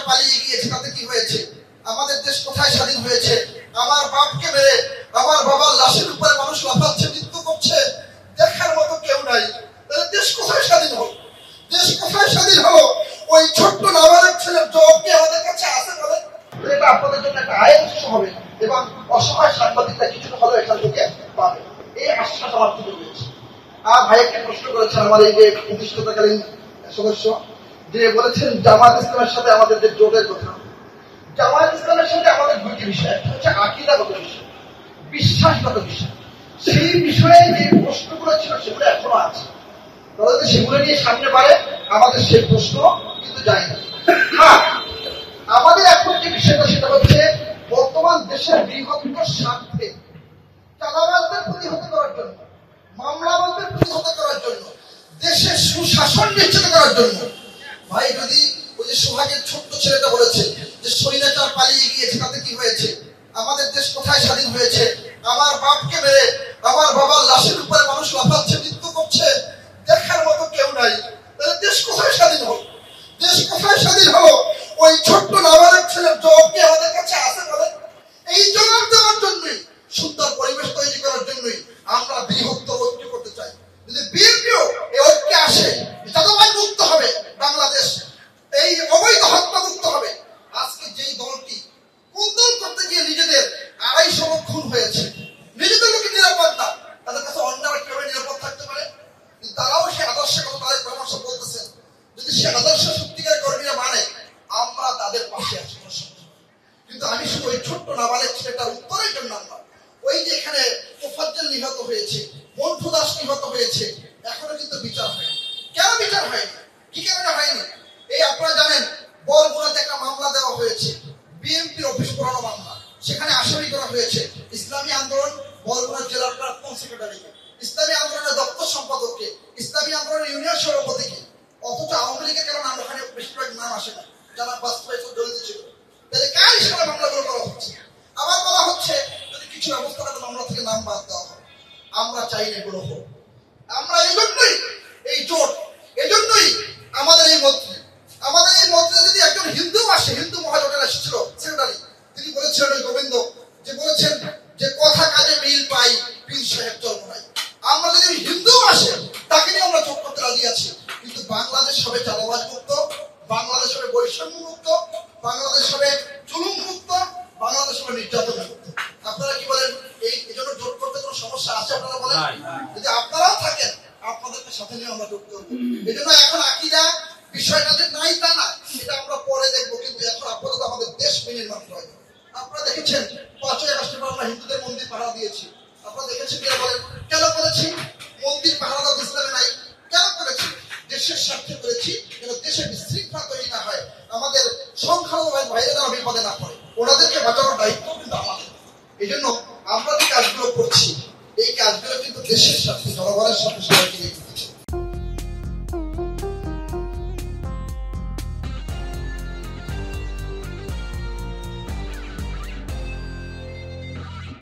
পালিয়ে গিয়েছে তাতে কি হয়েছে? আমাদের দেশ কোথায় স্বাধীন হয়েছে? আমার বাপকে মেরে আমার বাবার লাশের উপরে মানুষ লাফাচ্ছে, মৃত্যু করছে, দেখার মতো কেউ নাই। তাহলে দেশ কোথায় স্বাধীন হলো? দেশ কোথায় স্বাধীন হলো? ওই ছোট্ট নাবালক ছেলের জবাব কি আমাদের কাছে আছে বলেন? এটা আপনাদের জন্য একটা আয়ের উৎস হবে এবং অসহায় সাংবাদিকরা কিছুটা হলেও এখান থেকে পাবে, এই আশ্বাস আমার থেকে রয়েছে। আর ভাই একটা প্রশ্ন করেছেন আমার এই যে প্রতিষ্ঠাতাকালীন সদস্য, যে বলেছেন জামায়াত ইসলামের সাথে আমাদের যে জোটের কথা। জামায়াত ইসলামের সাথে আমাদের দুইটি বিষয়, একটা হচ্ছে আকীদাগত বিষয়, বিশ্বাসগত বিষয়। সেই বিষয়ে যে প্রশ্নগুলো ছিল সেগুলো এখনো আছে, তারা যদি সেগুলো নিয়ে সামনে বাড়ে আমাদের সেই প্রশ্ন কিন্তু যায় না। হ্যাঁ, আমাদের এখন যে বিষয়টা সেটা হচ্ছে বর্তমান দেশের বৃহত্তর স্বার্থে চাঁদাবাজদের প্রতিহত করার জন্য, মামলাবাজদের প্রতিহত করার জন্য, দেশের সুশাসন নিশ্চিত করার জন্য। ভাই যদি ওই যে সোহাগের ছোট্ট ছেলেটা বলেছে যে স্বৈরাচার পালিয়ে গিয়েছে তাতে কি হয়েছে? আমাদের দেশ কোথায় স্বাধীন হয়েছে? আমার বাপকে মেরে আমার বাবার লাশের উপরে মানুষ লাফাচ্ছে, মৃত্যু করছে, দেখার মতো কেউ নাই। তাহলে দেশ কোথায় স্বাধীন হলো? দেশ কোথায় স্বাধীন হলো? ওই ছোট্ট নাবালক ছেলের জবাব কি আমাদের কাছে আছে বলেন? এই জবাব দেওয়ার জন্যই, সুন্দর পরিবেশ তৈরি করার জন্যই আমরা বৃহত্তর ঐক্য করতে চাই। যদি বিএনপিও এই ঐক্যে আসে, চাঁদাবাজ মুক্ত হবে বাংলাদেশ, এই অবৈধ হত্যা মুক্ত হবে। আজকে যেই দলটি কুন্দল করতে গিয়ে নিজেদের 250 লোক খুন হয়েছে, নিজেদের লোকের নিরাপদ না, তাদের কাছে অন্যরা কিভাবে নিরাপদ থাকতে পারে? তারাও সে আদর্শের কথা তাদের পরামর্শ বলতেছেন। যদি সে আদর্শ সত্যিকার কর্মীরা মানে, আমরা তাদের পাশে আছি। কিন্তু আমি শুধু ওই ছোট্ট নাবালক ছেলেটার উত্তরের জন্য আমরা ওই যে এখানে মোফাজ্জল নিহত হয়েছে, মন্টু দাস নিহত হয়েছে, এখনো কিন্তু বিচার হয়নি। কেন বিচার হয়নি? কি কারণে হয়নি? এই আপনারা জানেন বরগুনাতে একটা মামলা দেওয়া হয়েছে, বিএনপির অফিস পুরানো মামলা, সেখানে আসামি করা হয়েছে ইসলামী আন্দোলন বরগুনা জেলার প্রাক্তন সেক্রেটারিকে, ইসলামী আন্দোলনের দপ্তর সম্পাদককে, ইসলামী আন্দোলনের ইউনিয়ন সভাপতিকে। অথচ আওয়ামী লীগের কারণ আমরা ওখানে বেশিরভাগ নাম আসে না, যারা বাস্তবায়িত জড়িত ছিল। তাহলে কার হিসাবে মামলাগুলো করা হচ্ছে? আবার বলা হচ্ছে যদি কিছু ব্যবস্থা করে মামলা থেকে নাম বাদ দেওয়া হয়। আমরা চাই না এগুলো হোক। আমরা এই জন্যই এই জোট, এই জন্যই আমাদের এই মন্ত্রী, আমাদের এই মন্ত্রী যদি একজন হিন্দু আসে, হিন্দু মহাজোটের এসেছিল সেক্রেটারি, তিনি বলেছিলেন ওই গোবিন্দ, যে বলেছেন যে কথা কাজে মিল পাই, পীর সাহেব জন্ম নাই। আমরা যদি হিন্দু আসে তাকে নিয়ে আমরা চোখ করতে রাজি আছি, কিন্তু বাংলাদেশ হবে চাঁদাবাজ মুক্ত, বাংলাদেশ হবে বৈষম্য মুক্ত, বাংলাদেশ হবে জুলুম মুক্ত, বাংলাদেশ হবে নির্যাতন মুক্ত। আপনারা কি বলেন? এই জন্য জোট করতে কোনো সমস্যা আছে আপনারা বলেন? যদি আপনারাও থাকেন আপনাদেরকে সাথে নিয়ে আমরা জোট করবো। এই জন্য এখন আকীদা বিষয়টা যে নাই তা না, সেটা আমরা পরে দেখবো, কিন্তু এখন আপাতত আমাদের দেশ বিনির্মাণ হয়। আপনারা দেখেছেন 5ই আগস্টে আমরা হিন্দুদের মন্দির পাহারা দিয়েছি। আপনারা দেখেছেন কেন বলেন? কেন করেছি? মন্দির পাহারা দেওয়া ইসলামে নাই। কেন করেছি? দেশের স্বার্থে করেছি, যেন দেশের বিশৃঙ্খলা তৈরি না হয়, আমাদের সংখ্যালঘু ভাইরা যেন বিপদে না পড়ে, ওনাদেরকে বাঁচানোর দায়িত্ব কিন্তু আমাদের। এই জন্য আমরা যে কাজগুলো করছি, এই কাজগুলো কিন্তু দেশের স্বার্থে, জনগণের স্বার্থে সবাইকে